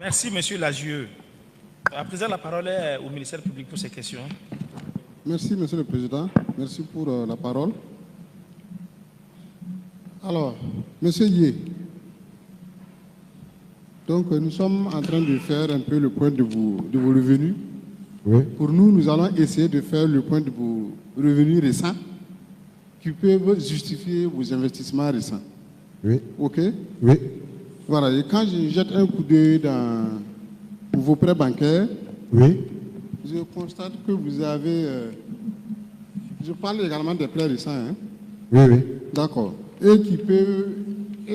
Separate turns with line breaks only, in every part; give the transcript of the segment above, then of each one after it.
Merci, Monsieur Lagieux. À présent, la parole est au ministère public pour ces questions.
Merci, Monsieur le Président. Merci pour la parole. Alors, Monsieur Yé, donc nous sommes en train de faire un peu le point de vos revenus.
Oui.
Pour nous, nous allons essayer de faire le point de vos revenus récents qui peuvent justifier vos investissements récents.
Oui.
OK?
Oui.
Voilà, et quand je jette un coup d'œil dans vos prêts bancaires,
Oui.
je constate que vous avez... je parle également des prêts récents, hein?
Oui, oui.
D'accord. Et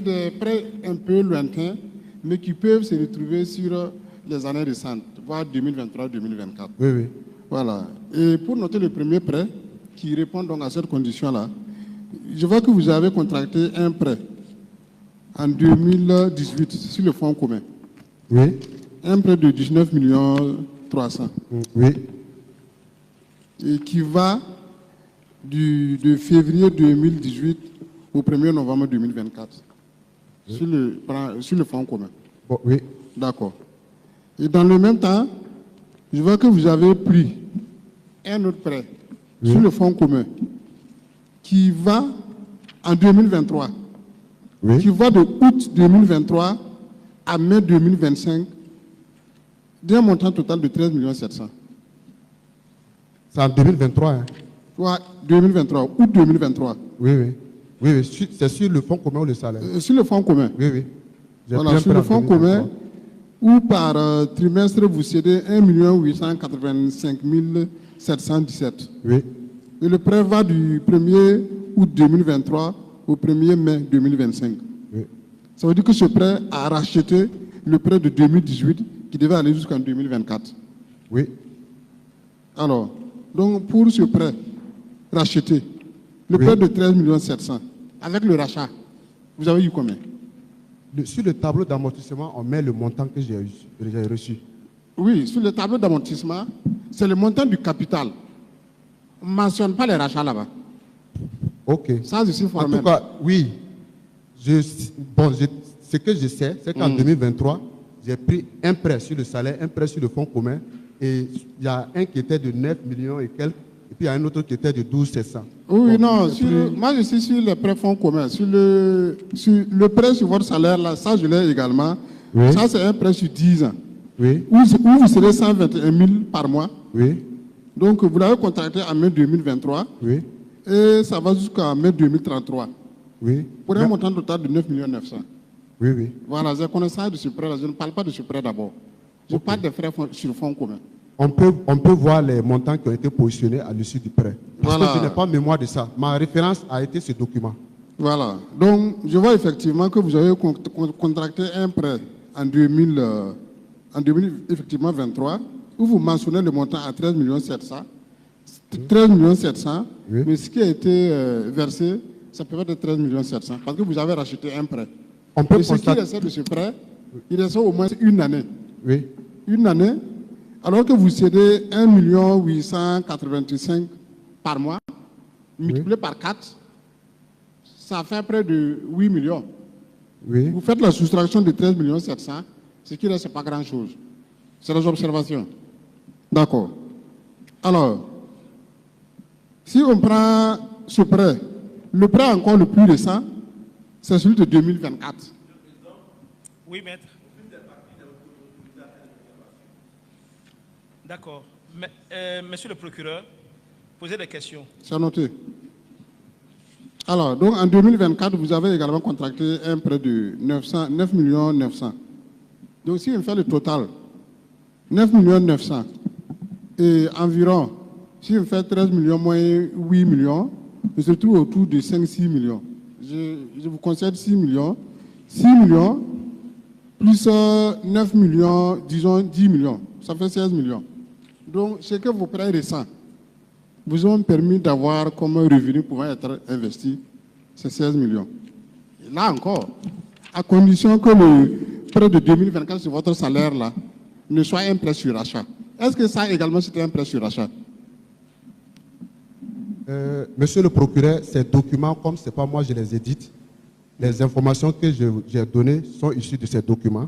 des prêts un peu lointains, mais qui peuvent se retrouver sur les années récentes, voire 2023-2024.
Oui, oui.
Voilà. Et pour noter le premier prêt, qui répond donc à cette condition-là, je vois que vous avez contracté un prêt en 2018 sur le fonds commun.
Oui.
Un prêt de 19 300 000.
Oui.
Et qui va de février 2018 au 1er novembre 2024 sur le fonds commun.
Bon, oui.
D'accord. Et dans le même temps, je vois que vous avez pris un autre prêt sur le fonds commun qui va en 2023,
Oui.
qui va de août 2023 à mai 2025 d'un montant total de 13 700 000.
C'est en 2023. Hein?
Ouais, 2023, août 2023.
Oui, oui. Oui, oui. C'est sur le fonds commun ou le salaire?
Sur le fonds commun.
Oui, oui.
Voilà, sur le fonds commun, où par trimestre, vous cédez 1 885 717.
Oui.
Et le prêt va du 1er août 2023 au 1er mai 2025.
Oui.
Ça veut dire que ce prêt a racheté le prêt de 2018 qui devait aller jusqu'en 2024.
Oui.
Alors, donc pour ce prêt racheté, le
Oui.
prêt de 13 700 000, avec le rachat, vous avez eu combien?
Sur le tableau d'amortissement, on met le montant que j'ai reçu.
Oui, sur le tableau d'amortissement, c'est le montant du capital. On ne mentionne pas les rachats là-bas.
OK.
Ça, je suis
En
formel.
tout cas, oui. Ce que je sais, c'est qu'en 2023, j'ai pris un prêt sur le salaire, un prêt sur le fonds commun, et il y a un qui était de 9 millions et quelques, et puis il y a un autre qui était de 12 700.
Oui,
Donc,
non, moi je suis sur les prêts fonds communs. Sur le prêt sur votre salaire, là, ça je l'ai également.
Oui.
Ça, c'est un prêt sur 10 ans.
Oui.
Où vous serez 121 000 par mois.
Oui.
Donc, vous l'avez contracté en mai 2023
Oui.
et ça va jusqu'à mai 2033.
Oui.
Pour un montant total de 9 900 000.
Oui, oui.
Voilà, j'ai connaissance de ce prêt-là. Je ne parle pas de ce prêt d'abord. Je parle des frais sur le fonds commun.
On peut voir les montants qui ont été positionnés à l'issue du prêt. Parce
Voilà.
que je n'ai pas mémoire de ça. Ma référence a été ce document.
Voilà. Donc, je vois effectivement que vous avez contracté un prêt en 2023, où vous mentionnez le montant à 13 700 000. 13 700 000,
Oui.
mais ce qui a été versé, ça peut être 13 700 000, parce que vous avez racheté un prêt.
On peut
Et ce qui
constater...
reste de ce prêt, il reste au moins une année.
Oui.
Une année, alors que vous cédez 1 885 000 par mois, multiplié par 4, ça fait près de 8 millions.
Oui.
Vous faites la soustraction de 13 700 000, ce qui reste, ce n'est pas grand-chose. C'est les observations. D'accord. Alors, si on prend ce prêt, le prêt encore le plus récent, c'est celui de 2024.
Oui, maître. D'accord. Monsieur le procureur, posez des questions.
C'est noté. Alors, donc en 2024, vous avez également contracté un prêt de 9 900 000. Donc, si on fait le total, 9 900 000 et environ, si on fait 13 millions moins 8 millions, on se trouve autour de 5-6 millions. Je vous concède 6 millions. 6 millions plus 9 millions, disons 10 millions. Ça fait 16 millions. Donc, c'est que vos prêts récents vous ont permis d'avoir comme revenu pouvant être investi ces 16 millions. Et là encore, à condition que le prêt de 2024 sur votre salaire là ne soit un prêt sur achat. Est-ce que ça également c'était un prêt sur achat?
Monsieur le procureur, ces documents, comme ce n'est pas moi, je les édite. Les informations que j'ai données sont issues de ces documents.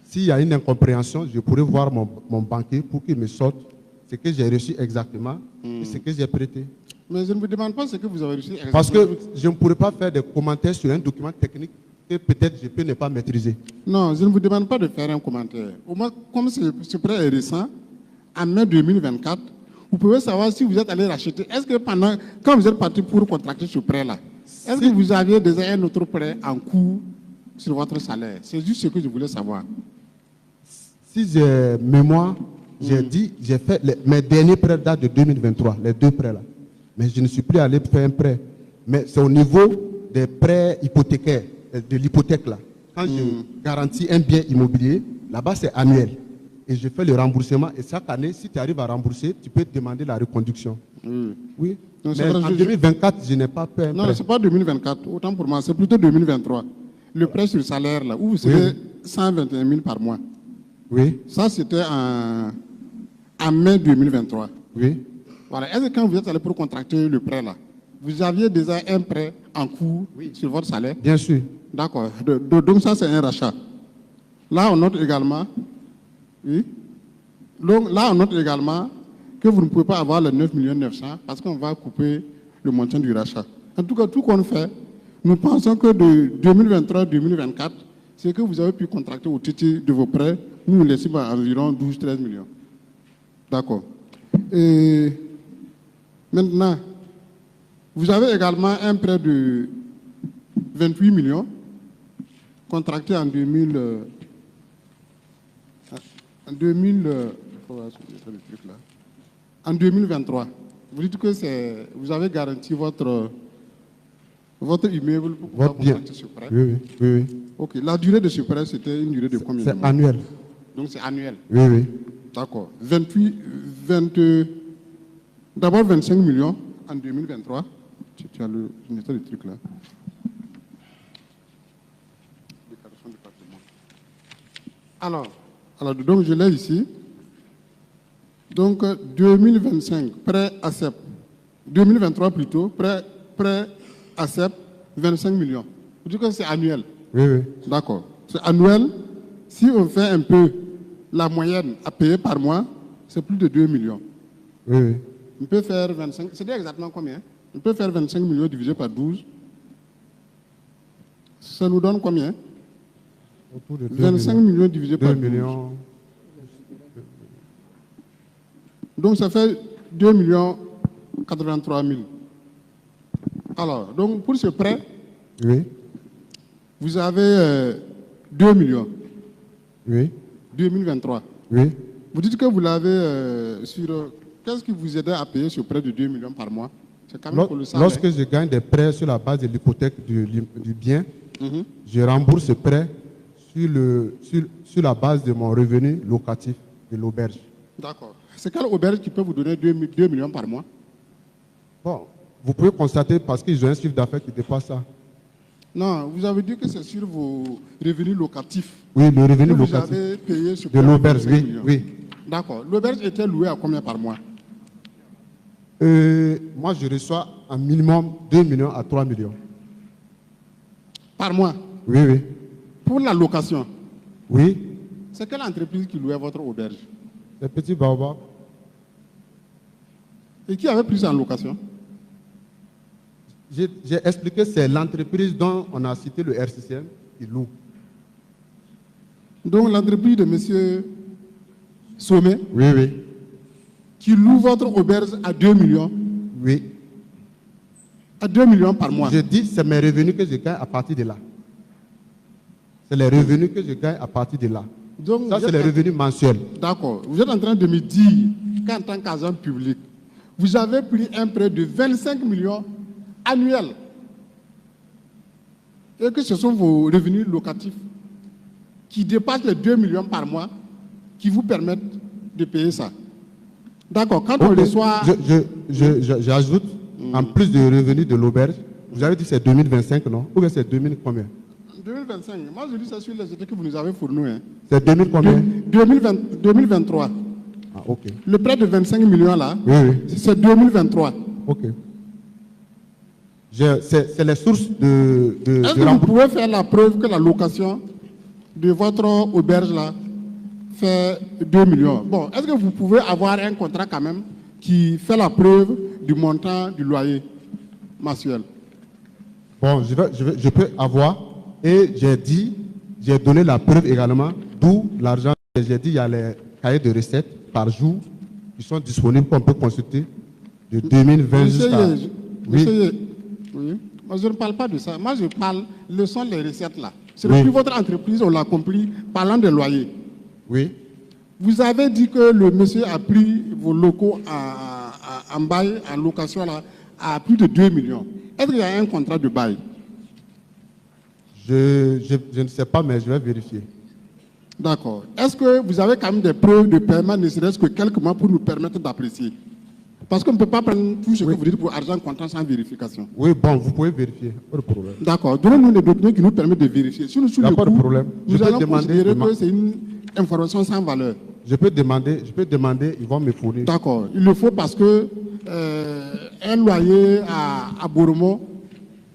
s'il y a une incompréhension, je pourrais voir mon banquier pour qu'il me sorte ce que j'ai reçu exactement et ce que j'ai prêté.
Mais je ne vous demande pas ce que vous avez reçu exactement.
Parce que je ne pourrais pas faire des commentaires sur un document technique que peut-être je peux ne pas maîtriser.
Non, je ne vous demande pas de faire un commentaire. Au moins, comme ce prêt est récent, en mai 2024, vous pouvez savoir si vous êtes allé racheter. Est-ce que quand vous êtes parti pour contracter ce prêt-là, est-ce que vous aviez déjà un autre prêt en cours sur votre salaire? C'est juste ce que je voulais savoir.
Si j'ai mémoire, j'ai fait mes derniers prêts datent de 2023, les 2 prêts-là. Mais je ne suis plus allé faire un prêt. Mais c'est au niveau des prêts hypothécaires, de l'hypothèque là. Quand je garantis un bien immobilier, là-bas c'est annuel. Et je fais le remboursement. Et chaque année, si tu arrives à rembourser, tu peux demander la reconduction. Oui.
Donc,
mais en 2024, je n'ai pas fait un prêt.
Non, ce n'est pas 2024. Autant pour moi, c'est plutôt 2023. Le prêt sur le salaire, là, où vous savez 121 000 par mois.
Oui.
Ça, c'était en mai 2023.
Oui.
Voilà. Est-ce que quand vous êtes allé pour contracter le prêt, là, vous aviez déjà un prêt en cours sur votre salaire?
Bien sûr.
D'accord. Donc ça, c'est un rachat. Là, on note également, oui. Donc là, on note également que vous ne pouvez pas avoir les 9 900 000 parce qu'on va couper le montant du rachat. En tout cas, tout qu'on fait, nous pensons que de 2023 à 2024, c'est que vous avez pu contracter au titre de vos prêts, nous laissons environ 12-13 millions. D'accord. Et maintenant, vous avez également un prêt de 28 millions contracté en 2023. Vous dites que vous avez garanti votre immeuble pour pouvoir contracter ce prêt?
Oui.
Ok. La durée de ce prêt, c'était une durée de combien de mois?
C'est annuel.
Donc c'est annuel?
Oui.
D'accord. D'abord 25 millions en 2023. Tu as le truc là. Alors, donc je l'ai ici. Donc 2025, prêt ACEP. 2023 plutôt, prêt ACEP, 25 millions. Vous dites que c'est annuel?
Oui.
D'accord. C'est annuel. Si on fait un peu la moyenne à payer par mois, c'est plus de 2 millions.
Oui.
On peut faire 25, c'est exactement combien? On peut faire 25 millions divisé par 12. Ça nous donne combien?
Autour de
25 millions divisé par 12.
2 millions.
Donc ça fait 2 millions 83 000. Alors, donc pour ce prêt,
oui.
Vous avez 2 millions.
Oui.
2023.
Oui.
Vous dites que vous l'avez sur... Qu'est-ce qui vous aide à payer ce prêt de 2 millions par mois? C'est quand même colossal.
Lorsque je gagne des prêts sur la base de l'hypothèque du bien, je rembourse ce prêt sur la base de mon revenu locatif de l'auberge.
D'accord. C'est quelle auberge qui peut vous donner 2 millions par mois?
Bon, vous pouvez constater parce qu'ils ont un chiffre d'affaires qui dépasse ça.
Non, vous avez dit que c'est sur vos revenus locatifs.
Oui, le revenu
que
locatif.
Vous avez payé ce
de l'auberge, oui.
D'accord. L'auberge était louée à combien par mois?
Moi, je reçois un minimum 2 millions à 3 millions.
Par mois?
Oui.
Pour la location?
Oui.
C'est quelle entreprise qui louait votre auberge?
Les petits baobabs.
Et qui avait pris ça en location?
J'ai expliqué, c'est l'entreprise dont on a cité le RCCM qui loue.
Donc l'entreprise de M. Sommet?
Oui.
Qui loue votre auberge à 2 millions?
Oui.
À 2 millions par mois?
Je dis, c'est mes revenus que je gagne à partir de là. C'est les revenus que je gagne à partir de là. Donc, ça, c'est les revenus mensuels.
D'accord. Vous êtes en train de me dire qu'en tant qu'agent public, vous avez pris un prêt de 25 millions annuels et que ce sont vos revenus locatifs qui dépassent les 2 millions par mois qui vous permettent de payer ça. D'accord. Quand on reçoit...
J'ajoute, en plus de revenus de l'auberge, vous avez dit que c'est 2025, non? Ou bien c'est 2000 combien?
2025. Moi, je dis ça sur les états que vous nous avez fournis. Hein.
C'est 2000 combien?
2023.
Ah, ok.
Le prêt de 25 millions là,
oui.
C'est 2023.
Ok. C'est les sources de
Est-ce que vous pouvez faire la preuve que la location de votre auberge là fait 2 millions. Bon, est-ce que vous pouvez avoir un contrat quand même qui fait la preuve du montant du loyer mensuel?
Bon, je peux avoir. Et j'ai donné la preuve également, d'où l'argent. J'ai dit, il y a les cahiers de recettes par jour qui sont disponibles, qu'on peut consulter de 2020 jusqu'à...
Monsieur, oui. Moi, je ne parle pas de ça. Moi, je parle, le sont les recettes là. C'est
Oui.
depuis votre entreprise, on l'a compris, parlant des loyers.
Oui.
Vous avez dit que le monsieur a pris vos locaux en bail, en location là, à plus de 2 millions. Est-ce qu'il y a un contrat de bail?
Je ne sais pas, mais je vais vérifier.
D'accord. Est-ce que vous avez quand même des preuves de paiement, ne serait-ce que quelques mois, pour nous permettre d'apprécier? Parce qu'on ne peut pas prendre tout ce que vous dites pour argent comptant sans vérification.
Oui, bon, vous pouvez vérifier. Pas de problème.
D'accord. Donnez-nous des documents qui nous permettent de vérifier. Si nous,
Il n'y a pas de problème.
nous allons considérer que c'est une information sans valeur.
Je peux demander, ils vont me fournir.
D'accord. Il le faut parce que un loyer à Boromo,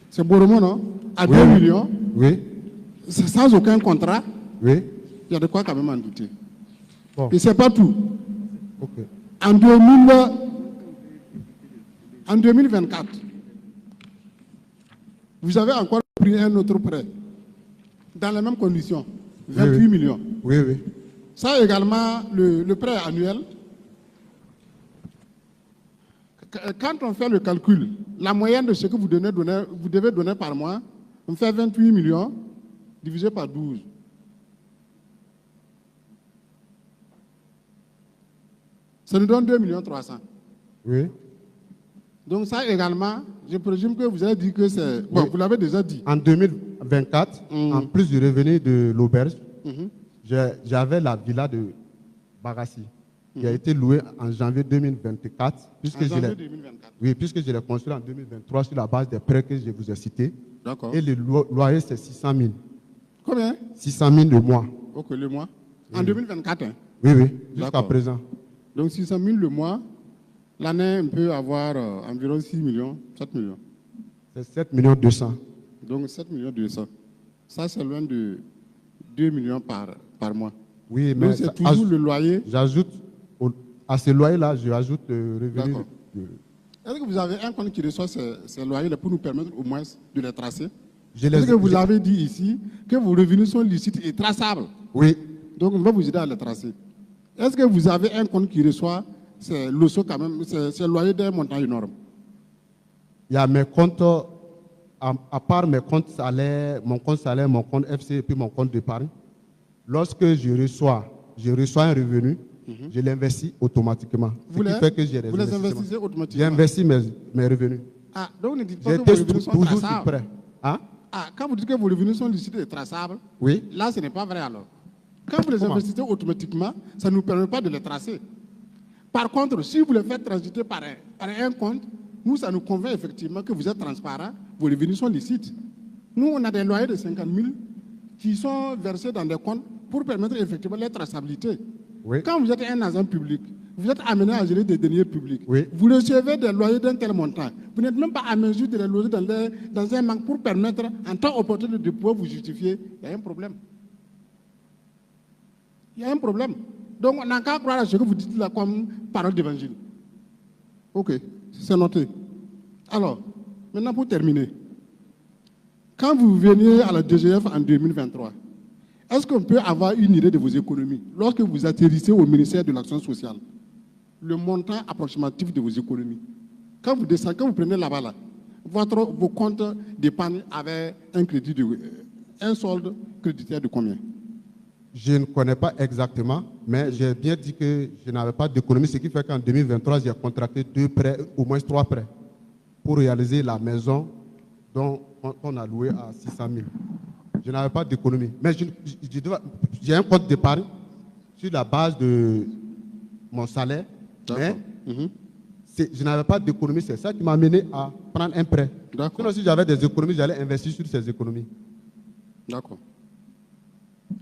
c'est Boromo, non? À 2 millions,
Oui.
c'est sans aucun contrat,
Oui.
il y a de quoi quand même en douter.
Bon.
Et c'est pas tout.
Ok.
En 2024, vous avez encore pris un autre prêt dans les mêmes conditions, 28
oui.
millions.
Oui, oui.
Ça également, le prêt annuel, quand on fait le calcul, la moyenne de ce que vous devez donner par mois, on fait 28 millions divisé par 12. Ça nous donne 2 300 000.
Oui.
Donc ça également, je présume que vous avez dit que c'est... Bon,
Oui.
vous l'avez déjà dit.
En 2024, en plus du revenu de l'auberge, j'avais la villa de Bagassi qui a été louée en janvier 2024.
En janvier 2024.
Oui, puisque je l'ai construit en 2023 sur la base des prêts que je vous ai cités.
D'accord.
Et le loyer, c'est 600 000.
Combien?
600 000 le mois.
Ok, le mois. En 2024, hein?
Oui, oui, jusqu'à
D'accord.
présent.
Donc 600 000 le mois. L'année, on peut avoir environ 6 millions, 7 millions.
C'est 7 200 000.
Donc 7 200 000. Ça, c'est loin de 2 millions par mois.
Oui, mais
donc c'est toujours le loyer.
J'ajoute, à ce loyer-là, je ajoute le revenu.
D'accord. Est-ce que vous avez un compte qui reçoit ces loyers pour nous permettre au moins de les tracer? Est-ce que vous avez dit ici que vos revenus sont licites et traçables?
Oui.
Donc on va vous aider à les tracer. Est-ce que vous avez un compte qui reçoit ces loyers quand même, ces loyers d'un montant énorme?
Il y a mes comptes, à part mes comptes salaires, mon compte FC et puis mon compte d'épargne. Lorsque je reçois un revenu, je l'investis automatiquement.
Vous les investissez automatiquement?
J'investis mes revenus.
Ah, donc ne dites pas que vos revenus sont
toujours
traçables.
prêt. Hein?
Ah, quand vous dites que vos revenus sont licites et traçables,
Oui.
là ce n'est pas vrai alors. Quand vous les investissez automatiquement, ça ne nous permet pas de les tracer. Par contre, si vous les faites transiter par un compte, nous, ça nous convainc effectivement que vous êtes transparent, vos revenus sont licites. Nous, on a des loyers de 50 000 qui sont versés dans des comptes pour permettre effectivement la traçabilité.
Oui.
Quand vous êtes un agent public, vous êtes amené à gérer des deniers publics.
Oui.
Vous recevez des loyers d'un tel montant. Vous n'êtes même pas à mesure de les loger dans un manque pour permettre, en temps opportun, de pouvoir vous justifier. Il y a un problème. Il y a un problème. Donc, on n'a qu'à croire à ce que vous dites là comme parole d'évangile. Ok, c'est noté. Alors, maintenant pour terminer. Quand vous veniez à la DGF en 2023, est-ce qu'on peut avoir une idée de vos économies? Lorsque vous atterrissez au ministère de l'Action sociale, le montant approximatif de vos économies. Quand vous descendez, quand vous prenez là-bas, là, vos comptes d'épargne avaient un solde créditaire de combien?
Je ne connais pas exactement, mais j'ai bien dit que je n'avais pas d'économie, ce qui fait qu'en 2023, j'ai contracté 2 prêts, au moins 3 prêts, pour réaliser la maison dont on a loué à 600 000. Je n'avais pas d'économie. Mais j'ai un compte d'épargne sur la base de mon salaire, mais je n'avais pas d'économie. C'est ça qui m'a amené à prendre un prêt. Sinon, si j'avais des économies, j'allais investir sur ces économies.
D'accord.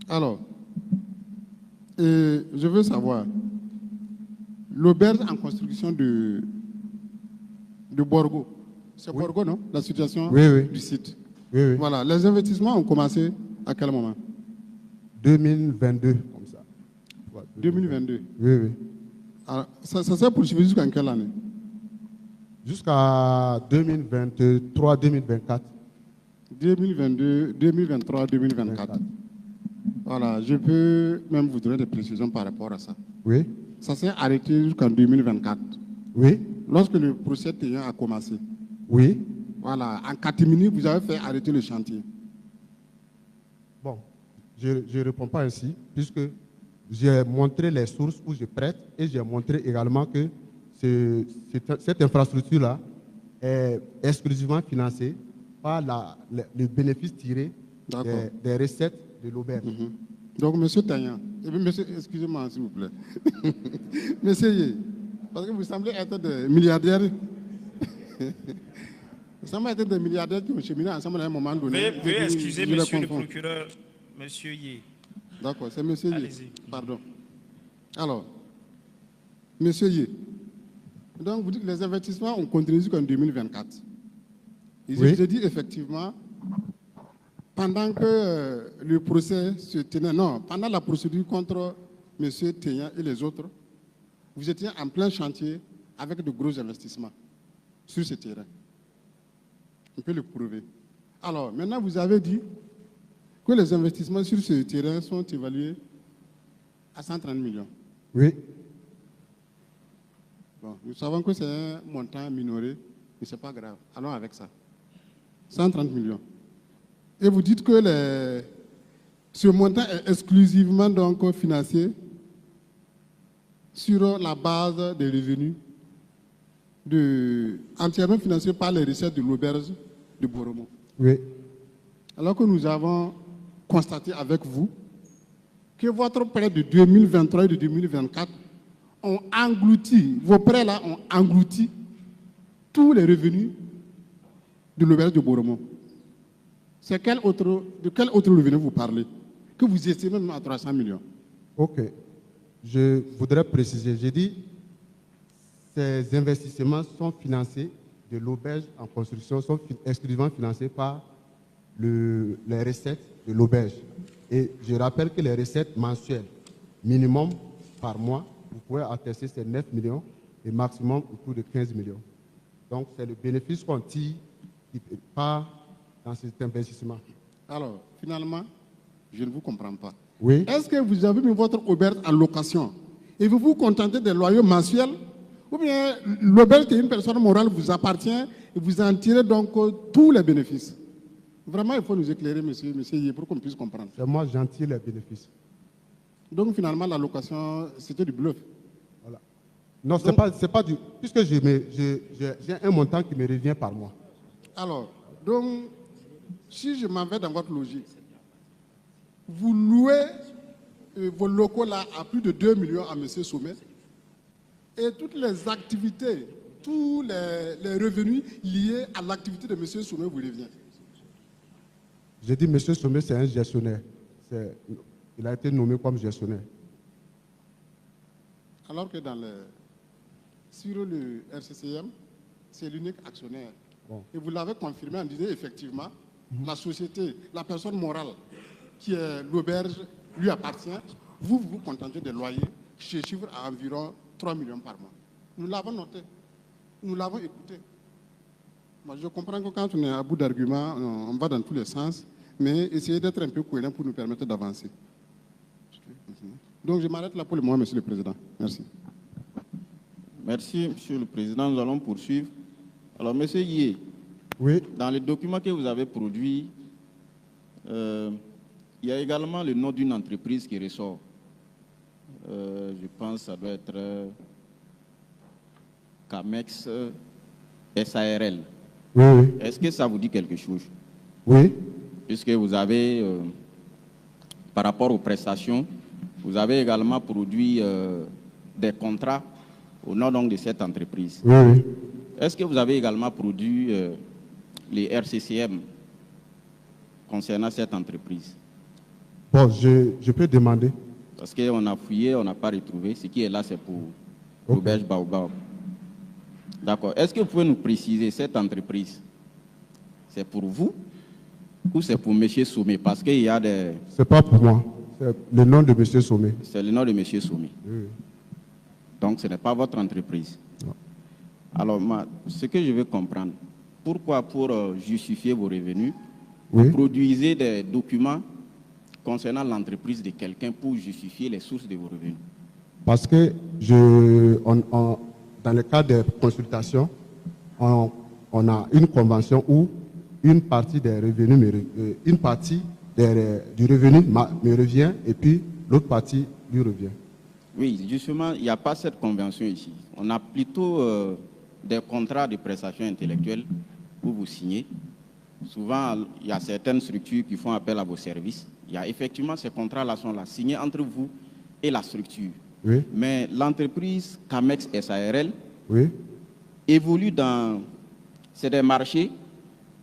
Alors, je veux savoir, l'auberge en construction de Borgo, c'est Borgo, non? La situation du site.
Oui, oui.
Voilà, les investissements ont commencé à quel moment?
2022, comme ça. Ouais,
2022.
Oui, oui.
Alors, ça s'est poursuivi jusqu'à quelle année?
Jusqu'à 2023, 2024.
2022, 2023, 2024. Voilà, je peux même vous donner des précisions par rapport à ça.
Oui.
Ça s'est arrêté jusqu'en 2024.
Oui.
Lorsque le procès Téhéran a commencé.
Oui.
Voilà, en catimini, vous avez fait arrêter le chantier.
Bon, je ne réponds pas ainsi, puisque j'ai montré les sources où je prête et j'ai montré également que cette infrastructure-là est exclusivement financée par le bénéfice tiré des recettes de l'auberge.
Donc, M. Tayan, excusez-moi s'il vous plaît, monsieur Yé, parce que vous semblez être des milliardaires. Vous semblez être des milliardaires qui ont cheminé ensemble à un moment donné.
Veuillez excuser, monsieur le procureur, monsieur Yé.
D'accord, c'est monsieur Yé. Pardon. Alors, monsieur Yé, donc vous dites que les investissements ont continué jusqu'en 2024. Et oui. Je dis effectivement, pendant que le procès se tenait, non, pendant la procédure contre M. Téhéran et les autres, vous étiez en plein chantier avec de gros investissements sur ce terrain. On peut le prouver. Alors, maintenant, vous avez dit que les investissements sur ce terrain sont évalués à 130 millions.
Oui.
Bon, nous savons que c'est un montant minoré, mais ce n'est pas grave. Allons avec ça. 130 millions. Et vous dites que ce montant est exclusivement donc financé sur la base des revenus, entièrement financé par les recettes de l'auberge de Boromo.
Oui.
Alors que nous avons constaté avec vous que votre prêt de 2023 et de 2024 ont englouti, vos prêts là ont englouti tous les revenus de l'auberge de Boromo. De quel autre revenu vous parlez? Que vous estimez même à 300 millions.
Ok. Je voudrais préciser. J'ai dit ces investissements sont financés de l'auberge en construction, sont exclusivement financés par les recettes de l'auberge. Et je rappelle que les recettes mensuelles, minimum par mois, vous pouvez attester, c'est 9 millions et maximum autour de 15 millions. Donc, c'est le bénéfice qu'on tire qui part dans cet investissement.
Alors, finalement, je ne vous comprends pas.
Oui.
Est-ce que vous avez mis votre auberge en location et vous vous contentez des loyers mensuels, ou bien l'auberge qui est une personne morale vous appartient et vous en tirez donc tous les bénéfices? Vraiment, il faut nous éclairer, monsieur Yé, pour qu'on puisse comprendre.
C'est moi, j'en tire les bénéfices.
Donc, finalement, la location, c'était du bluff.
Voilà. Non, ce n'est pas du... Puisque j'ai un montant qui me revient par mois.
Alors, donc, si je m'en vais dans votre logique, vous louez vos locaux là à plus de 2 millions à M. Sommet et toutes les activités, tous les revenus liés à l'activité de M. Sommet vous reviennent.
J'ai dit M. Sommet, c'est un gestionnaire. Il a été nommé comme gestionnaire.
Alors que sur le RCCM, c'est l'unique actionnaire. Bon. Et vous l'avez confirmé en disant effectivement, la société, la personne morale qui est l'auberge, lui appartient. Vous vous contentez des loyers qui se chiffrent à environ 3 millions par mois. Nous l'avons noté. Nous l'avons écouté. Moi, je comprends que quand on est à bout d'arguments, on va dans tous les sens, mais essayez d'être un peu cohérent pour nous permettre d'avancer. Donc, je m'arrête là pour le moment, Monsieur le Président. Merci.
Merci, Monsieur le Président. Nous allons poursuivre. Alors, Monsieur Yé,
oui.
Dans les documents que vous avez produits, il y a également le nom d'une entreprise qui ressort. Je pense que ça doit être Camex SARL.
Oui, oui.
Est-ce que ça vous dit quelque chose?
Oui.
Puisque vous avez, par rapport aux prestations, vous avez également produit des contrats au nom donc de cette entreprise.
Oui, oui.
Est-ce que vous avez également produit les RCCM concernant cette entreprise?
Bon, je peux demander.
Parce qu'on a fouillé, on n'a pas retrouvé. Ce qui est là, c'est pour l'auberge Baobab. D'accord. Est-ce que vous pouvez nous préciser, cette entreprise, c'est pour vous ou c'est pour M. Soumé? Parce qu'il y a des...
C'est pas pour moi. C'est le nom de M. Sommet.
C'est le nom de M. Sommet.
Oui.
Donc, ce n'est pas votre entreprise.
Non.
Alors, ce que je veux comprendre, pourquoi pour justifier vos revenus,
Oui.
vous produisez des documents concernant l'entreprise de quelqu'un pour justifier les sources de vos revenus?
Parce que dans le cadre des consultations, on a une convention où une partie des revenus, du revenu me revient et puis l'autre partie lui revient.
Oui, justement, il n'y a pas cette convention ici. On a plutôt des contrats de prestations intellectuelles où vous signez. Souvent, il y a certaines structures qui font appel à vos services. Il y a effectivement ces contrats-là sont là, signés entre vous et la structure.
Oui.
Mais l'entreprise Camex SARL
Oui.
évolue dans... C'est des marchés.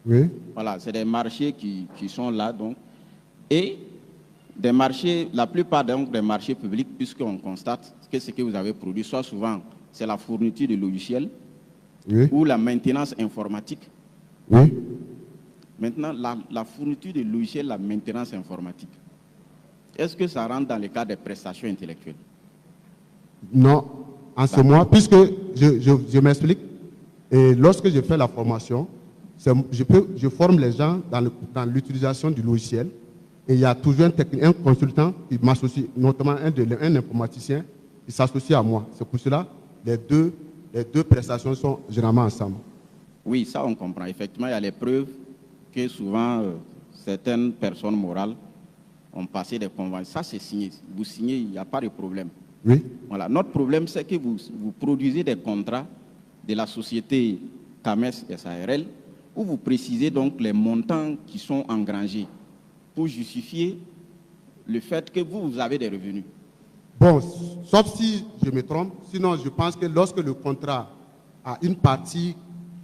Oui.
Voilà, c'est des marchés qui sont là, donc. Et des marchés, la plupart donc, des marchés publics, puisqu'on constate que ce que vous avez produit, soit souvent, c'est la fourniture de logiciels
Oui.
ou la maintenance informatique.
Oui.
Maintenant, la fourniture de logiciels, la maintenance informatique, est-ce que ça rentre dans le cadre des prestations intellectuelles?
Non, en ce mois, puisque je m'explique, et lorsque je fais la formation, je forme les gens dans l'utilisation du logiciel, et il y a toujours un consultant qui m'associe, notamment un informaticien, qui s'associe à moi. C'est pour cela les deux prestations sont généralement ensemble.
Oui, ça on comprend. Effectivement, il y a les preuves que souvent certaines personnes morales ont passé des conventions. Ça c'est signé. Vous signez, il n'y a pas de problème.
Oui.
Voilà. Notre problème, c'est que vous produisez des contrats de la société Cames SARL où vous précisez donc les montants qui sont engrangés pour justifier le fait que vous avez des revenus.
Bon, sauf si je me trompe, sinon je pense que lorsque le contrat a une partie,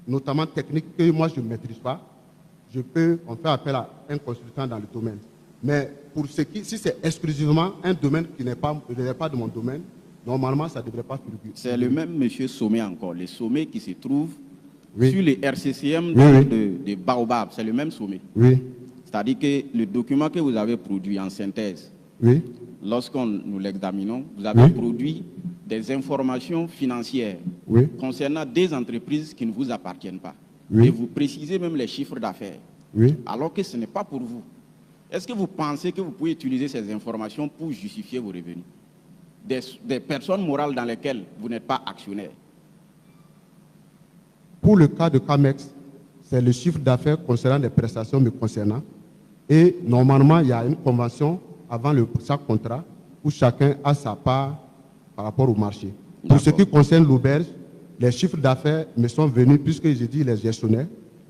notamment technique, que moi je ne maîtrise pas, on fait appel à un consultant dans le domaine. Mais si c'est exclusivement un domaine qui n'est pas de mon domaine, normalement, ça ne devrait pas figurer.
C'est le même monsieur Sommet encore, le Sommet qui se trouve
Oui.
sur les RCCM de Baobab, c'est le même Sommet.
Oui.
C'est-à-dire que le document que vous avez produit en synthèse,
Oui.
lorsqu'on nous l'examinons, vous avez
Oui.
produit des informations financières
Oui.
concernant des entreprises qui ne vous appartiennent pas.
Oui.
Et vous précisez même les chiffres d'affaires,
Oui.
alors que ce n'est pas pour vous. Est-ce que vous pensez que vous pouvez utiliser ces informations pour justifier vos revenus? Des personnes morales dans lesquelles vous n'êtes pas actionnaire.
Pour le cas de Camex, c'est le chiffre d'affaires concernant les prestations me concernant. Et normalement, il y a une convention avant chaque contrat où chacun a sa part par rapport au marché. Pour ce qui concerne l'auberge, les chiffres d'affaires me sont venus puisque j'ai dit les gestionnaires.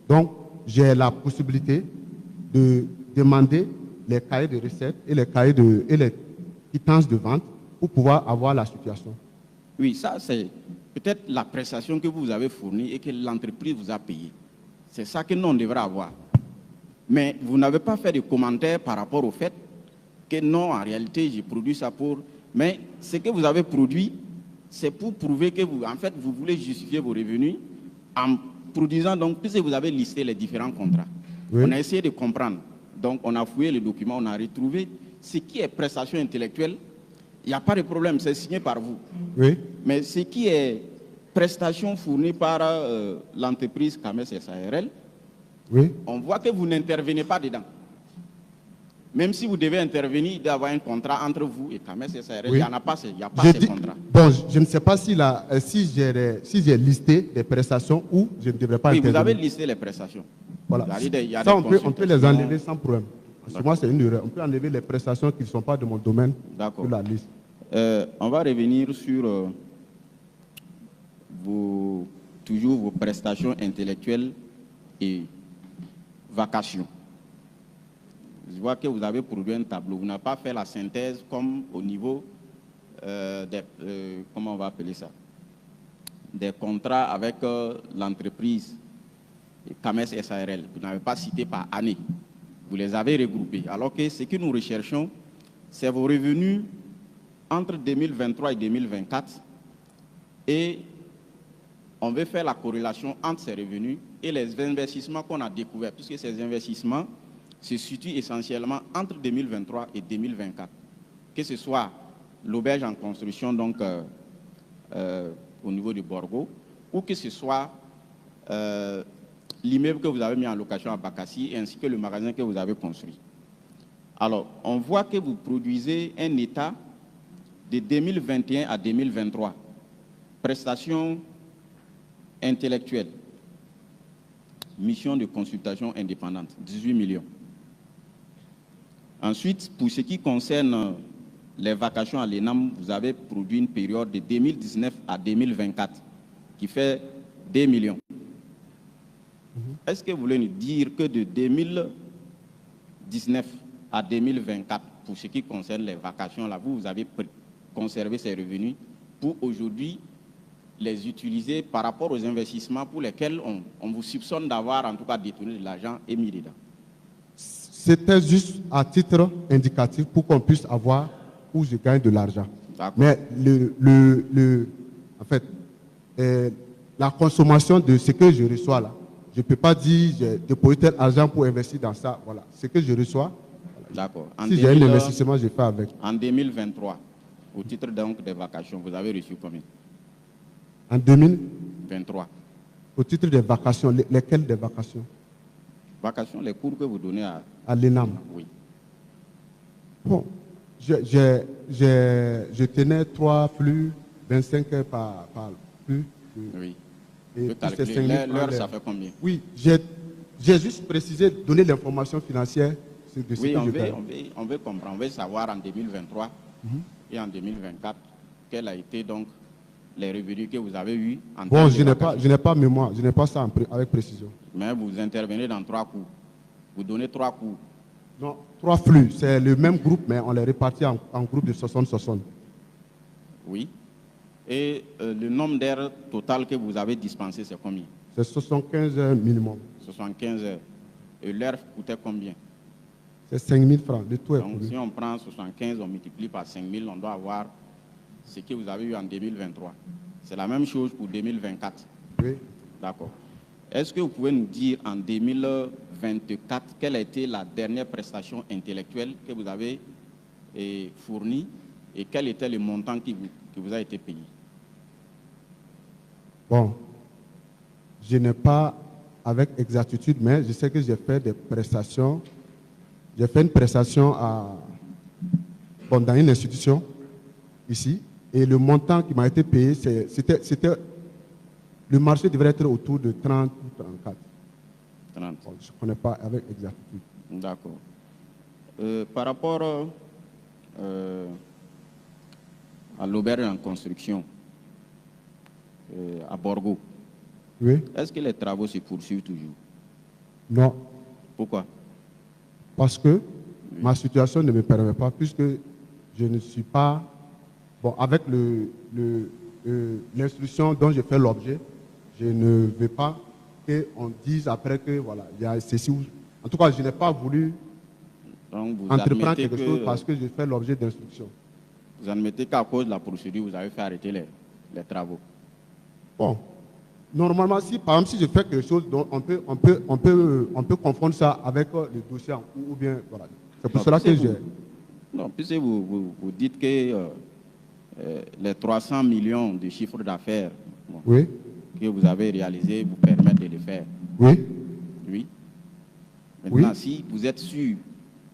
Donc, j'ai la possibilité de demander les cahiers de recettes et les quittances de vente pour pouvoir avoir la situation.
Oui, ça c'est peut-être la prestation que vous avez fournie et que l'entreprise vous a payé. C'est ça que nous on devrait avoir. Mais vous n'avez pas fait de commentaires par rapport au fait que non, en réalité, j'ai produit ça pour... Mais ce que vous avez produit, c'est pour prouver que vous voulez justifier vos revenus en produisant, donc, puisque vous avez listé les différents contrats. Oui. On a essayé de comprendre. Donc, on a fouillé le document, on a retrouvé ce qui est prestation intellectuelle. Il n'y a pas de problème, c'est signé par vous.
Oui.
Mais ce qui est prestation fournie par l'entreprise Cames SARL,
oui.
On voit que vous n'intervenez pas dedans. Même si vous devez intervenir, il doit y avoir un contrat entre vous et Cames SARL. Oui. Il n'y a pas ce contrat.
Bon, je ne sais pas si j'ai listé des prestations ou je ne devrais pas intervenir.
Vous avez listé les prestations.
Voilà. Ça, on peut les enlever sans problème. Pour moi, c'est une erreur. On peut enlever les prestations qui ne sont pas de mon domaine sur la liste.
On va revenir sur toujours vos prestations intellectuelles et vacations. Je vois que vous avez produit un tableau. Vous n'avez pas fait la synthèse comme au niveau comment on va appeler ça, des contrats avec l'entreprise Cames SARL. Vous n'avez pas cité par année. Vous les avez regroupés. Alors que ce que nous recherchons, c'est vos revenus entre 2023 et 2024. Et on veut faire la corrélation entre ces revenus et les investissements qu'on a découverts, puisque ces investissements se situent essentiellement entre 2023 et 2024. que ce soit l'auberge en construction donc, au niveau de Borgo, ou que ce soit l'immeuble que vous avez mis en location à Bakassi, ainsi que le magasin que vous avez construit. Alors, on voit que vous produisez un état de 2021 à 2023. Prestations intellectuelles, mission de consultation indépendante, 18 millions. Ensuite, pour ce qui concerne les vacations à l'ENAM, vous avez produit une période de 2019 à 2024 qui fait 2 millions. Est-ce que vous voulez nous dire que de 2019 à 2024, pour ce qui concerne les vacations, là, vous avez conservé ces revenus pour aujourd'hui les utiliser par rapport aux investissements pour lesquels on vous soupçonne d'avoir en tout cas détourné de l'argent et mis dedans?
C'était juste à titre indicatif pour qu'on puisse avoir où je gagne de l'argent. Mais en fait, la consommation de ce que je reçois là, je ne peux pas dire j'ai déposé tel argent pour investir dans ça. Voilà, ce que je reçois.
D'accord.
Si j'ai un investissement, je fais avec.
En 2023, au titre donc des vacations, vous avez reçu combien?
En 2023. Au titre des vacations, lesquelles des vacations?
Vacations, les cours que vous donnez à
l'ENAM.
Oui.
Bon, je tenais 3 flux, 25 heures par flux.
Oui.
Et
l'heure, ça fait combien?
Oui, j'ai juste précisé, donner l'information financière.
Oui, on veut comprendre, on veut savoir en 2023 et en 2024, quel a été donc les revenus que vous avez eus en
bon, je n'ai pas mémoire, je n'ai pas ça avec précision.
Mais vous intervenez dans 3 cours. Vous donnez 3 cours.
Non, 3 flux. C'est le même groupe, mais on les répartit en groupe de 60-60.
Oui. Et le nombre d'heures total que vous avez dispensé, c'est combien?
C'est 75 heures minimum.
75 heures. Et l'heure coûtait combien?
C'est 5 000 francs. Le tout est
donc, si on prend 75, on multiplie par 5 000, on doit avoir ce que vous avez eu en 2023. C'est la même chose pour 2024.
Oui.
D'accord. Est-ce que vous pouvez nous dire en 2024 quelle a été la dernière prestation intellectuelle que vous avez fournie et quel était le montant qui vous a été payé?
Bon, je n'ai pas avec exactitude, mais je sais que j'ai fait des prestations. J'ai fait une prestation dans une institution ici et le montant qui m'a été payé, c'était le marché devrait être autour de 30 ou 34.
30.
Bon, je ne connais pas avec exactitude.
D'accord. Par rapport à l'auberge en construction à Borgo,
oui.
Est-ce que les travaux se poursuivent toujours?
Non.
Pourquoi?
Parce que ma situation ne me permet pas, puisque je ne suis pas... Bon, avec l'instruction dont je fais l'objet, je ne veux pas qu'on dise après que, voilà, il y a ceci ou... En tout cas, je n'ai pas voulu entreprendre quelque chose parce que je fais l'objet d'instruction.
Vous admettez qu'à cause de la procédure, vous avez fait arrêter les travaux?
Bon, normalement, par exemple, si je fais quelque chose, on peut confondre ça avec le dossier ou bien, voilà. C'est pour cela que j'ai...
Non, puisque vous dites que les 300 millions de chiffre d'affaires
oui.
que vous avez réalisés vous permettent de le faire.
Oui.
Oui. Maintenant,
oui.
Si vous êtes sûr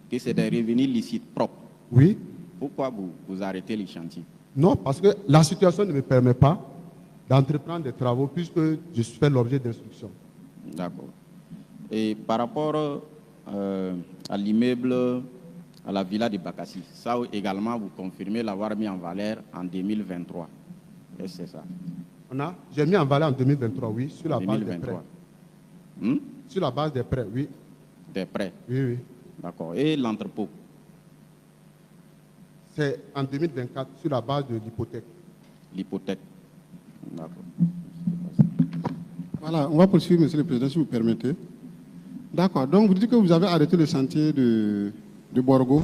que c'est des revenus licites propres,
oui.
Pourquoi vous arrêtez les chantiers?
Non, parce que la situation ne me permet pas d'entreprendre des travaux puisque je fais l'objet d'instruction.
D'accord. Et par rapport à l'immeuble, à la villa de Bakassi, ça également, vous confirmez l'avoir mis en valeur en 2023. Est-ce que c'est ça?
J'ai mis en valeur en 2023, oui, sur la base des prêts.
Sur
la base des prêts, oui.
Des prêts?
Oui, oui.
D'accord. Et l'entrepôt?
C'est en 2024, sur la base de l'hypothèque.
L'hypothèque. D'accord.
Voilà, on va poursuivre, Monsieur le Président, si vous permettez. D'accord. Donc, vous dites que vous avez arrêté le chantier de Borgo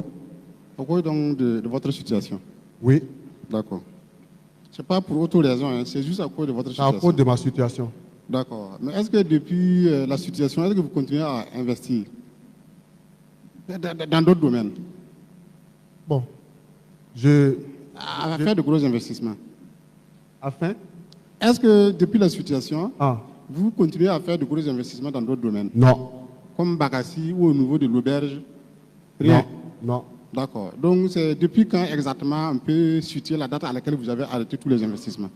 au cause donc de votre situation.
Oui.
D'accord. Ce n'est pas pour autre raison, hein, c'est juste à cause de votre situation.
C'est à cause de ma situation.
D'accord. Mais est-ce que depuis la situation, est-ce que vous continuez à investir dans d'autres domaines?
Bon,
à faire de gros investissements.
Afin
Est-ce que depuis la situation,
Ah,
vous continuez à faire de gros investissements dans d'autres domaines,
non.
comme Bakassi ou au niveau de l'auberge? Rien.
Non.
D'accord. Donc, c'est depuis quand exactement on peut situer la date à laquelle vous avez arrêté tous les investissements?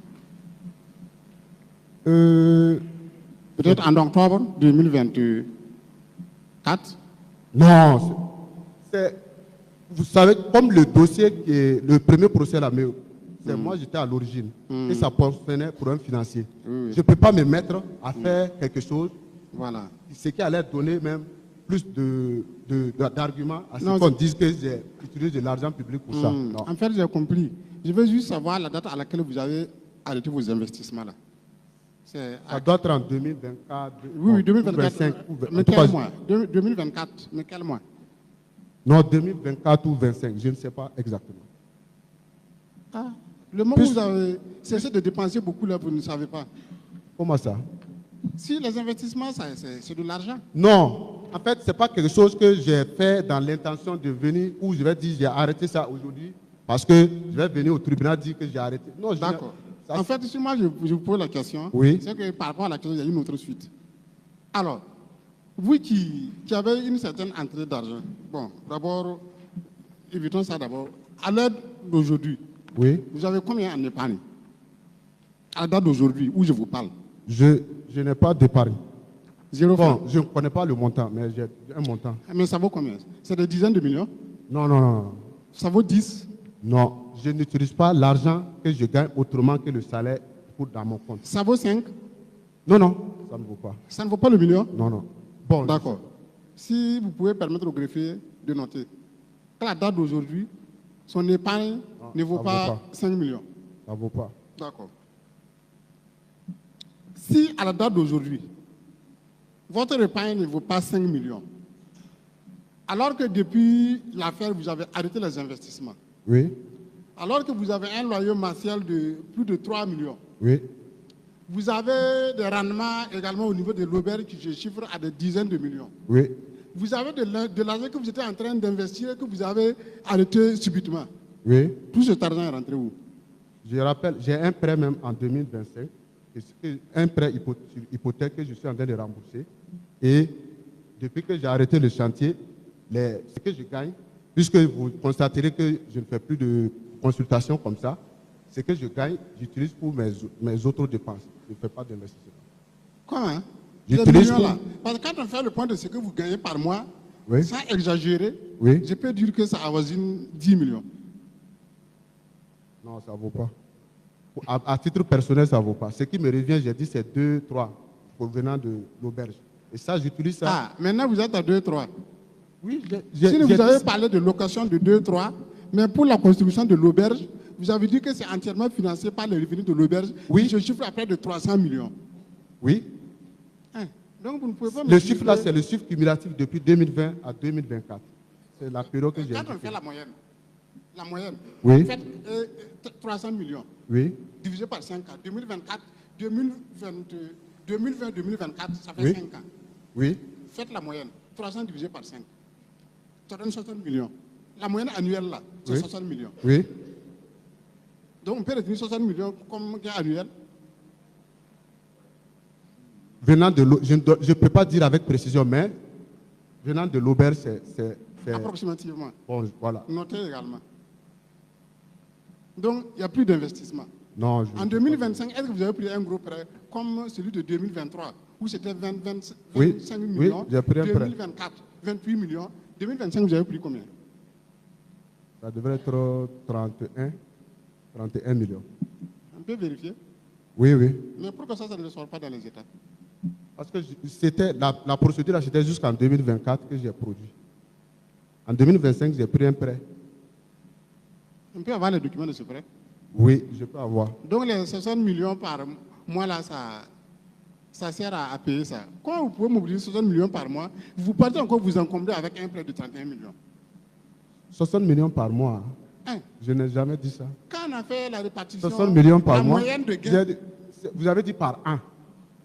Peut-être en octobre 2024?
Non. Vous savez, comme le dossier, le premier procès là, mais c'est moi, j'étais à l'origine. Et ça concernait pour un financier.
Oui.
Je ne peux pas me mettre à faire quelque chose,
Voilà.
ce qui allait donner même plus d'arguments à
Non,
ce qu'on dise que j'ai utilisé de l'argent public pour ça. Non.
En fait, j'ai compris. Je veux juste savoir la date à laquelle vous avez arrêté vos investissements là. C'est
Ça doit être en 2024.
Oui, 2024.
2025,
Mais
en tout
quel
cas,
mois? 2024. Mais quel mois?
non, 2024 ou 25, je ne sais pas exactement.
Ah, le moment où vous avez cessé de dépenser beaucoup là, vous ne savez pas.
Comment ça?
Si les investissements, c'est de l'argent.
Non, en fait, ce n'est pas quelque chose que j'ai fait dans l'intention de venir où je vais dire j'ai arrêté ça aujourd'hui parce que je vais venir au tribunal dire que j'ai arrêté. Non,
D'accord.
ça,
En fait, si moi je vous pose la question,
Oui.
c'est que par rapport à la question, il y a une autre suite. Alors, vous qui avez une certaine entrée d'argent, bon, d'abord, évitons ça d'abord. À l'heure d'aujourd'hui,
Oui,
vous avez combien en épargne? À la date d'aujourd'hui, où je vous parle?
je n'ai pas d'épargne.
0 francs.
Bon, je ne connais pas le montant, mais j'ai un montant.
Mais ça vaut combien? C'est des dizaines de millions?
Non.
Ça vaut 10?
Non, je n'utilise pas l'argent que je gagne autrement que le salaire pour dans mon compte.
Ça vaut 5?
Non, ça ne vaut pas.
Ça ne vaut pas le million?
Non. Bon,
D'accord. Si vous pouvez permettre au greffier de noter qu'à la date d'aujourd'hui, son épargne ne vaut
ça
pas
vaut pas.
5 millions.
ça ne vaut pas.
D'accord. Si à la date d'aujourd'hui, votre épargne ne vaut pas 5 millions, alors que depuis l'affaire, vous avez arrêté les investissements,
Oui,
alors que vous avez un loyer mensuel de plus de 3 millions,
oui,
vous avez des rendements également au niveau de l'auberge qui se chiffrent à des dizaines de millions.
oui.
Vous avez de l'argent que vous étiez en train d'investir, que vous avez arrêté subitement.
Oui.
Tout cet argent est rentré où?
Je rappelle, j'ai un prêt même en 2025, un prêt hypothèque que je suis en train de rembourser. Et depuis que j'ai arrêté le chantier, ce que je gagne, puisque vous constaterez que je ne fais plus de consultation comme ça, ce que je gagne, j'utilise pour mes autres dépenses. Je ne fais pas d'investissement.
Comment?
J'utilise
Ces millions-là. Parce que quand on fait le point de ce que vous gagnez par mois,
Oui.
sans exagérer,
Oui.
je peux dire que ça avoisine 10 millions.
Non, ça ne vaut pas. À titre personnel, ça ne vaut pas. Ce qui me revient, j'ai dit, c'est 2, 3 provenant de l'auberge. Et ça, j'utilise ça.
Ah, maintenant vous êtes à 2, 3.
Oui,
Si vous avez parlé de location de 2, 3, mais pour la construction de l'auberge, vous avez dit que c'est entièrement financé par les revenus de l'auberge.
Oui.
Je chiffre à près de 300 millions.
Oui.
Hein? Donc vous ne pouvez pas me
Le
dire
chiffre là,
que-
c'est le chiffre cumulatif depuis 2020 à 2024. C'est la période que j'ai
Quand on
indiquée.
fait la moyenne,
Oui.
vous faites 300 millions
Oui,
divisé par 5 ans. 2024, 2020-2024, ça fait
Oui.
5 ans.
oui,
Faites la moyenne. 300 divisé par 5. Ça donne 60 millions. La moyenne annuelle là, c'est
Oui.
60 millions.
oui.
Donc on peut retenir 60 millions comme gain annuel.
Venant de je ne peux pas dire avec précision, mais venant de l'auberge, c'est
Approximativement.
bon, voilà.
Notez également. Donc, il n'y a plus d'investissement.
Non,
En 2025, est-ce que vous avez pris un gros prêt comme celui de 2023, où c'était 25
Oui,
millions,
j'ai pris un prêt.
2024, 28 millions, 2025, vous avez pris combien?
Ça devrait être 31 millions.
On peut vérifier.
Oui, oui.
Mais pourquoi ça ne sort pas dans les États?
Parce que c'était la procédure, là, c'était jusqu'en 2024 que j'ai produit. En 2025, j'ai pris un prêt.
On peut avoir les documents de ce prêt.
Oui, je peux avoir.
Donc, les 60 millions par mois, là, ça sert à payer ça. Quand vous pouvez mobiliser 60 millions par mois, vous partez encore vous encombrer avec un prêt de 31 millions.
60 millions par mois.
Hein?
Je n'ai jamais dit ça.
Quand on a fait la répartition,
60 millions par
la
mois.
moyenne de gain,
Vous avez dit par an.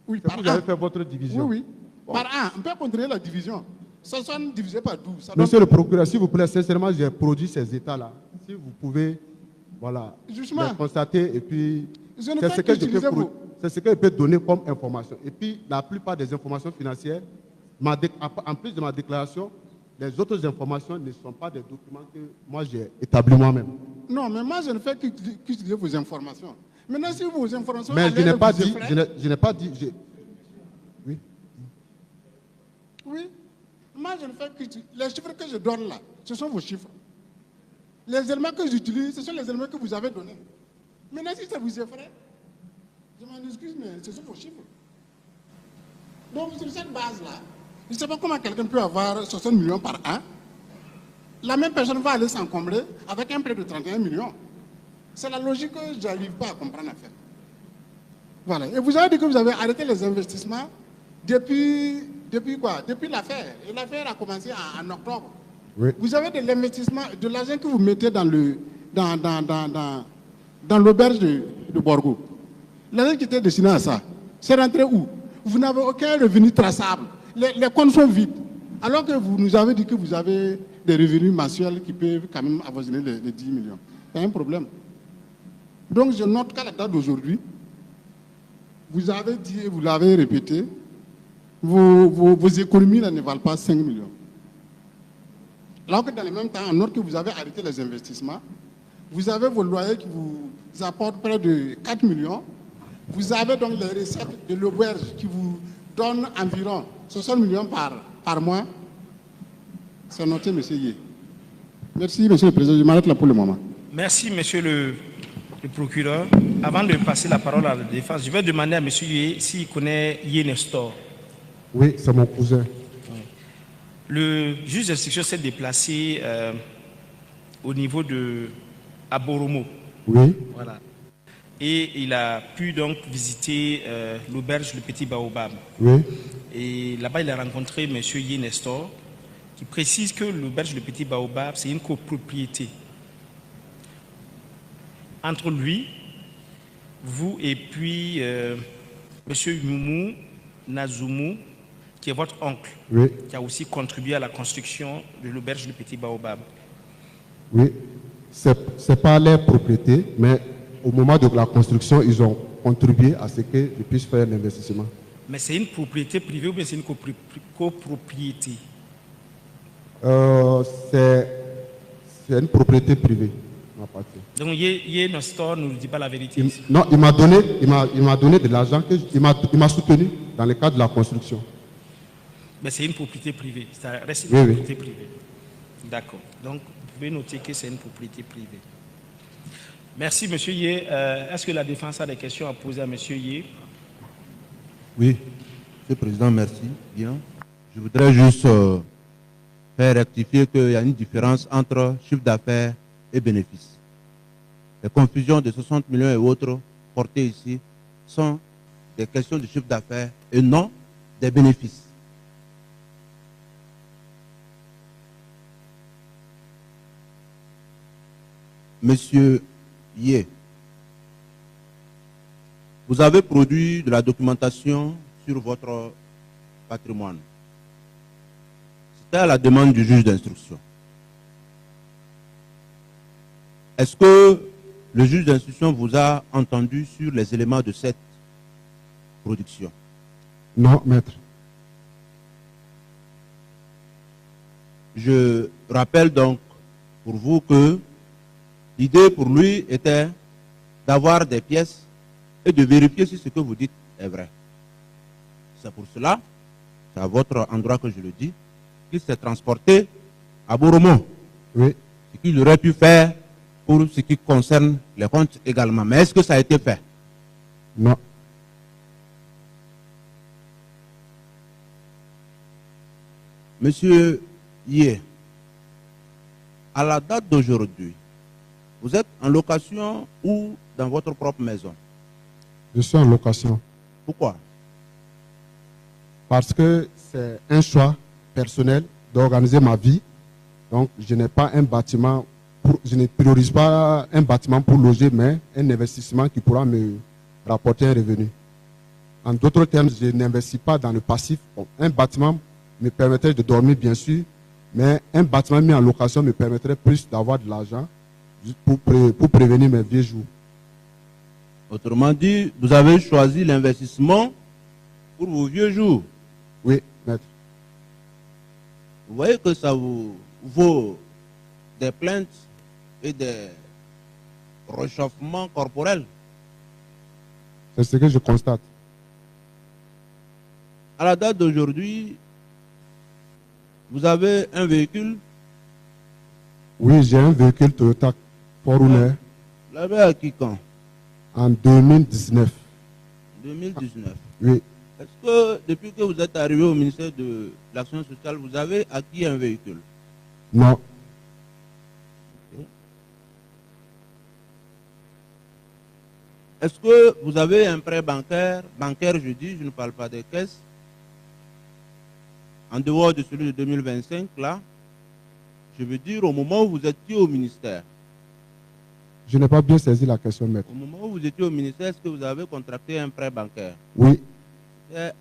oui,
C'est
par
que vous avez
an.
fait votre division.
Oui, oui.
Bon.
Par an, on peut contrôler la division. 60 divisé par 12. Ça donne-
Monsieur le procureur, s'il vous plaît, sincèrement, j'ai produit ces états-là. Si vous pouvez Voilà.
Justement.
J'ai constaté et puis
Je ne
c'est
fais
ce que je
qu'utiliser
peux, c'est ce que je peux donner comme information. Et puis la plupart des informations financières, en plus de ma déclaration, les autres informations ne sont pas des documents que moi j'ai établis moi-même.
Non, mais moi je ne fais qu'utiliser vos informations. Maintenant, si vos informations...
Mais je n'ai pas dit... Je n'ai pas dit... Oui.
Oui. Moi je ne fais qu'utiliser... Les chiffres que je donne là, ce sont vos chiffres. Les éléments que j'utilise, ce sont les éléments que vous avez donnés. Maintenant, si ça vous effraie, je m'en excuse, mais ce sont vos chiffres. Donc, sur cette base-là, je ne sais pas comment quelqu'un peut avoir 60 millions par an. La même personne va aller s'encombrer avec un prêt de 31 millions. C'est la logique que je n'arrive pas à comprendre, en fait. Voilà. Et vous avez dit que vous avez arrêté les investissements depuis quoi? Depuis l'affaire. Et l'affaire a commencé en octobre.
Oui.
Vous avez de l'investissement, de l'argent que vous mettez dans l'auberge de Borgo. L'argent qui était destiné à ça, c'est rentré où? Vous n'avez aucun revenu traçable. Les comptes sont vides. Alors que vous nous avez dit que vous avez des revenus mensuels qui peuvent quand même avoisiner les 10 millions. C'est un problème. Donc je note qu'à la date d'aujourd'hui, vous avez dit et vous l'avez répété, vos économies là, ne valent pas 5 millions. Alors que dans le même temps, en note que vous avez arrêté les investissements, vous avez vos loyers qui vous apportent près de 4 millions. Vous avez donc les recettes de l'auberge qui vous donnent environ 60 millions par mois. C'est noté, M. Yé. Merci, M. le Président. Je m'arrête là pour le moment.
Merci, monsieur le procureur. Avant de passer la parole à la défense, je vais demander à M. Yé s'il connaît Yé Nestor.
Oui, c'est mon cousin.
Le juge d'instruction s'est déplacé au niveau de Aboromo.
Oui.
Voilà. Et il a pu donc visiter l'auberge Le Petit Baobab.
Oui.
Et là-bas, il a rencontré M. Yé Nestor, qui précise que l'auberge Le Petit Baobab, c'est une copropriété entre lui, vous et puis M. Yumu Nazumu, qui est votre oncle,
Oui.
qui a aussi contribué à la construction de l'auberge Le Petit Baobab.
Oui. C'est pas leur propriété, mais au moment de la construction, ils ont contribué à ce que je puisse faire l'investissement.
Mais c'est une propriété privée ou bien c'est une copropriété?
C'est une propriété privée, ma partie.
Donc Yé Nestor ne nous dit pas la vérité.
Non, il m'a donné de l'argent, il m'a soutenu dans le cadre de la construction.
Mais c'est une propriété privée, ça reste une propriété privée. D'accord. Donc, vous pouvez noter que c'est une propriété privée. Merci, M. Yé. Est-ce que la défense a des questions à poser à M. Yé?
Oui, Monsieur le Président, merci. Bien. Je voudrais juste faire rectifier qu'il y a une différence entre chiffre d'affaires et bénéfice. Les confusions de 60 millions et autres portées ici sont des questions de chiffre d'affaires et non des bénéfices. Monsieur Yé, vous avez produit de la documentation sur votre patrimoine. C'était à la demande du juge d'instruction. Est-ce que le juge d'instruction vous a entendu sur les éléments de cette production?
Non, maître.
Je rappelle donc pour vous que l'idée pour lui était d'avoir des pièces et de vérifier si ce que vous dites est vrai. C'est pour cela, c'est à votre endroit que je le dis, qu'il s'est transporté à Boromo.
Oui.
Ce qu'il aurait pu faire pour ce qui concerne les comptes également. Mais est-ce que ça a été fait?
Non.
Monsieur Yé, à la date d'aujourd'hui, vous êtes en location ou dans votre propre maison?
Je suis en location.
Pourquoi?
Parce que c'est un choix personnel d'organiser ma vie. Donc, je n'ai pas un bâtiment, je ne priorise pas un bâtiment pour loger, mais un investissement qui pourra me rapporter un revenu. En d'autres termes, je n'investis pas dans le passif. Bon, un bâtiment me permettrait de dormir, bien sûr, mais un bâtiment mis en location me permettrait plus d'avoir de l'argent pour prévenir mes vieux jours.
Autrement dit, vous avez choisi l'investissement pour vos vieux jours.
Oui, maître.
Vous voyez que ça vous vaut des plaintes et des réchauffements corporels.
C'est ce que je constate.
À la date d'aujourd'hui, vous avez un véhicule.
Oui, j'ai un véhicule Toyota Forerunner.
Vous l'avez acquis quand?
En 2019.
2019.
Oui.
Est-ce que depuis que vous êtes arrivé au ministère de l'Action sociale, vous avez acquis un véhicule?
Non.
Est-ce que vous avez un prêt bancaire? Bancaire, je dis, je ne parle pas des caisses. En dehors de celui de 2025, là, je veux dire, au moment où vous étiez au ministère.
Je n'ai pas bien saisi la question, maître.
Au moment où vous étiez au ministère, est-ce que vous avez contracté un prêt bancaire?
Oui.
C'est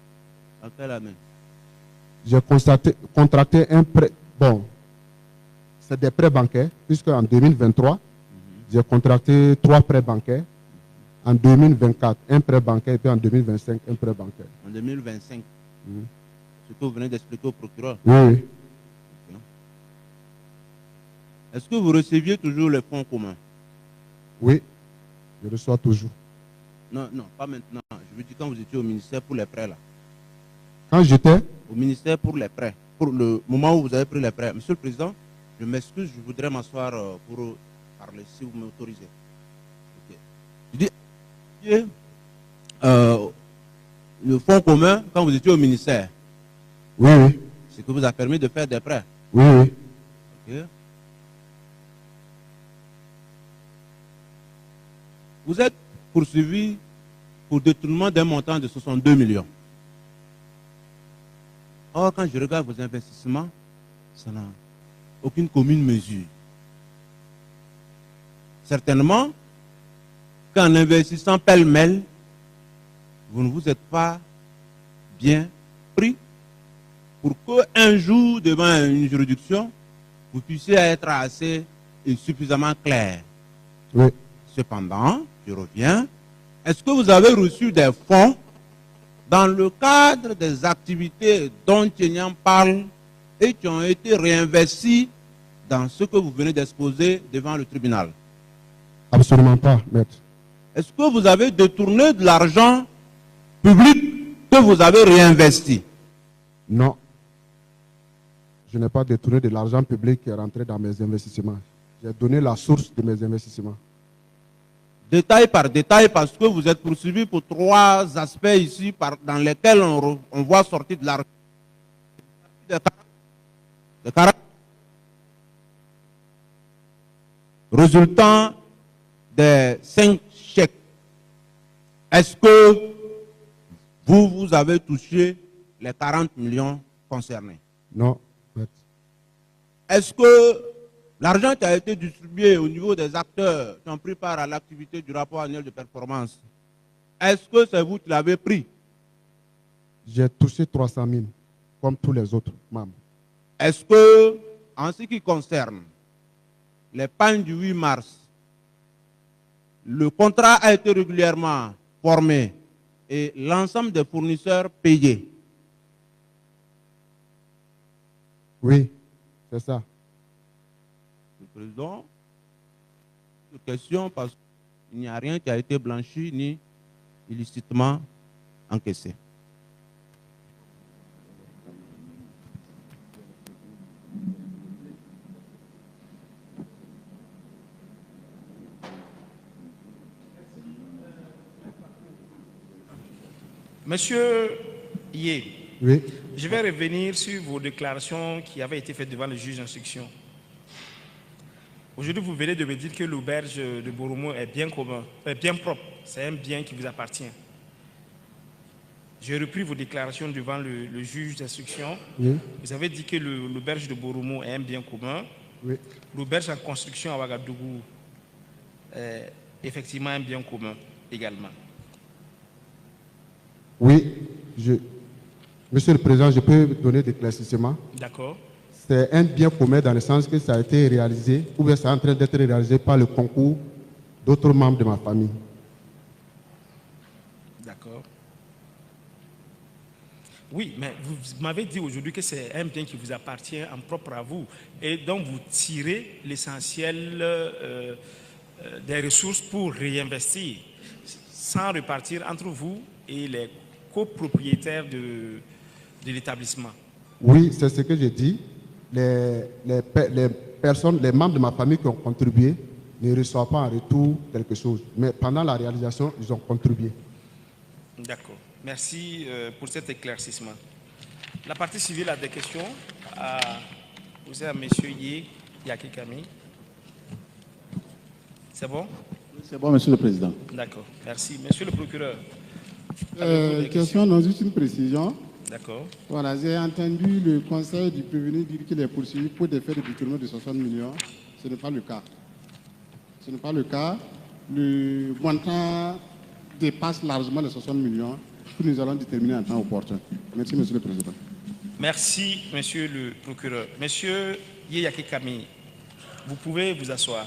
à quelle année?
J'ai contracté un prêt. Bon, c'est des prêts bancaires, puisque en 2023, j'ai contracté 3 prêts bancaires. En 2024, un prêt bancaire, et puis en 2025, un prêt bancaire.
En 2025. Ce que vous venez d'expliquer au procureur.
Oui, oui.
Est-ce que vous receviez toujours les fonds communs?
Oui, je reçois toujours.
Non, non, pas maintenant. Je veux dire quand vous étiez au ministère pour les prêts là.
Quand j'étais
Au ministère pour les prêts, pour le moment où vous avez pris les prêts. Monsieur le Président, je m'excuse, je voudrais m'asseoir pour parler, si vous m'autorisez. Okay. Je dis, le fonds commun, quand vous étiez au ministère,
oui, oui.
c'est que vous a permis de faire des prêts.
Oui, oui.
Okay. Vous êtes poursuivi pour détournement d'un montant de 62 millions. Or, quand je regarde vos investissements, ça n'a aucune commune mesure. Certainement, qu'en investissant pêle-mêle, vous ne vous êtes pas bien pris pour qu'un jour, devant une juridiction, vous puissiez être assez et suffisamment clair.
Oui.
Cependant, je reviens, est-ce que vous avez reçu des fonds dans le cadre des activités dont Tchényan parle et qui ont été réinvestis dans ce que vous venez d'exposer devant le tribunal?
Absolument pas, maître.
Est-ce que vous avez détourné de l'argent public que vous avez réinvesti?
Non. Je n'ai pas détourné de l'argent public qui est rentré dans mes investissements. J'ai donné la source de mes investissements.
Détail par détail, parce que vous êtes poursuivi pour 3 aspects ici dans lesquels on voit sortir de l'argent. Résultant des 5 chèques. Est-ce que vous avez touché les 40 millions concernés?
Non.
Est-ce que l'argent qui a été distribué au niveau des acteurs qui ont pris part à l'activité du rapport annuel de performance, est-ce que c'est vous qui l'avez pris?
J'ai touché 300 000, comme tous les autres membres.
Est-ce que, en ce qui concerne les pannes du 8 mars, le contrat a été régulièrement formé et l'ensemble des fournisseurs payés?
Oui, c'est ça.
Le président, une question parce qu'il n'y a rien qui a été blanchi ni illicitement encaissé.
Monsieur Yé,
oui.
Je vais revenir sur vos déclarations qui avaient été faites devant le juge d'instruction. Aujourd'hui, vous venez de me dire que l'auberge de Boroumou est bien commun, est bien propre. C'est un bien qui vous appartient. J'ai repris vos déclarations devant le juge d'instruction.
Oui.
Vous avez dit que l'auberge de Boroumou est un bien commun.
Oui.
L'auberge en construction à Ouagadougou est effectivement un bien commun également.
Oui, Monsieur le Président, je peux donner des éclaircissements.
D'accord.
c'est un bien commun dans le sens que ça a été réalisé, ou bien c'est en train d'être réalisé par le concours d'autres membres de ma famille.
D'accord. Oui, mais vous m'avez dit aujourd'hui que c'est un bien qui vous appartient en propre à vous et donc vous tirez l'essentiel des ressources pour réinvestir sans repartir entre vous et les copropriétaires de l'établissement.
Oui, c'est ce que j'ai dit. Les personnes, les membres de ma famille qui ont contribué ne reçoivent pas en retour quelque chose. Mais pendant la réalisation, ils ont contribué.
D'accord. Merci pour cet éclaircissement. La partie civile a des questions à poser à M. Yakikami. C'est bon?
C'est bon, Monsieur le Président.
D'accord. Merci. Monsieur le procureur.
Question, non, juste une précision.
D'accord.
Voilà, j'ai entendu le conseil du prévenu dire qu'il est poursuivi pour des faits de détournement de 60 millions. Ce n'est pas le cas. Ce n'est pas le cas. Le montant dépasse largement les 60 millions que nous allons déterminer en temps opportun. Merci, Monsieur le Président.
Merci, Monsieur le procureur. Monsieur Yakikami, vous pouvez vous asseoir.